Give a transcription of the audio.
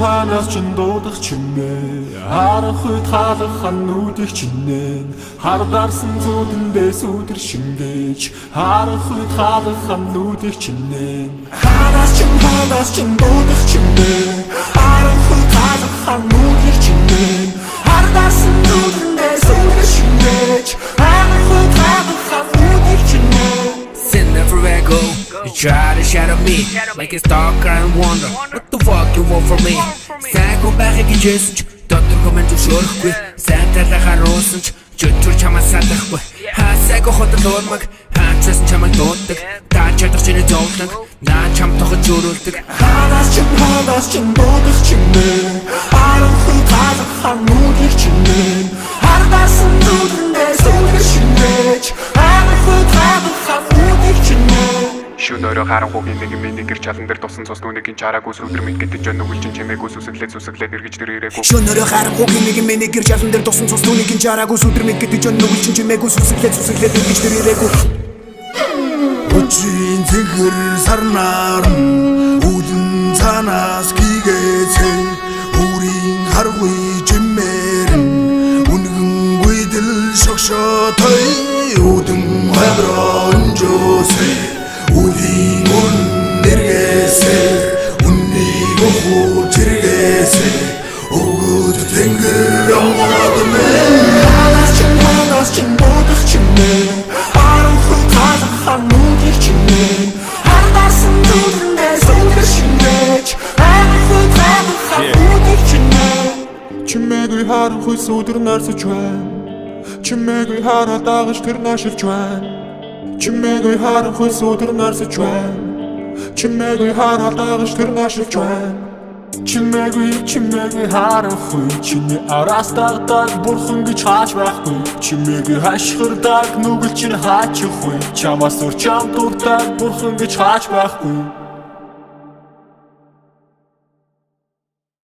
Ханаас чин дуудах чимээ харах үед хаалах хануудыг чинээ хардарсан зүудэндээ сүдэр шингээж харах үед хаалах хануудыг чинээ Ханаас чин дуудах чимээ харах үед хаалах хануудыг чинээ хардарсан зүудэндээ сүдэр шингээж харах үед хаалах хануудыг чинээ Send everywhere I go. You try to shadow me like a stalker and wonder what the fuck you want from me. Сайн хүн байхыг хичээсэн ч доторх мэн зөвшөөрөхгүй. Сайн талаа харуулсан ч чөтгөр чамаас салахгүй. Хасаагүй хотод уурмаг хаанчаас чамайг дууддаг. Даан чадах чиний зовлон наа чам тохож өрүүлдэг. Ханаас чин дуудах чимээ харах үед хаалах хануудыг чинээ хардарсан зүудэндээ сүдэр шингээж харах үед хаалах хануудыг чинээ Шөнөөрөө харанхуугийн нэг миний гэр чалан дээр тусан цус нүгийн чараагүй сүдэр мэд гэдэг жон нүгэлчин чимээгүй сүсэглээд эргэж тэр ирээгүй Шөнөөрөө харанхуугийн нэг миний гэр чалан дээр тусан цус нүгийн чараагүй сүдэр мэд гэдэг жон нүгэлчин чимээгүй сүсэглээд эргэж тэр ирээгүй Өчийн зэгэр сарнаар үүдэн цанаас гигээцээ үрийн харгүй чимээр үнгэн гүйдэл шогшотой үүдэн хаврон жосээ үүдийн үн нэргээсээ үннийг өхөө чиргээсээ өгөөд тэнгэр амгаадмээ Ханаас чин дуудах чимээ харах үед хаалах хануудыг чинээ хардарсан зүудэндээ сүдэр шингээж харах үед хаалах хануудыг чинээ Чимээгүй харах үед сүдэр нарсаж байна Чимээгүй хараа дагаж тэр наашилж байна Чимээгүй харах үед сүдэр нарсаж байна Чимээгүй хараа дагаж тэр наашилж байна Чимээгүй харах үед чиний араас дагдаг бурхан гэж хааж байхгүй Чимээгүй хашгирдаг нүгэл чинь хаачих үед чамаас ур чам дурдаг бурхан гэж хааж байхгүй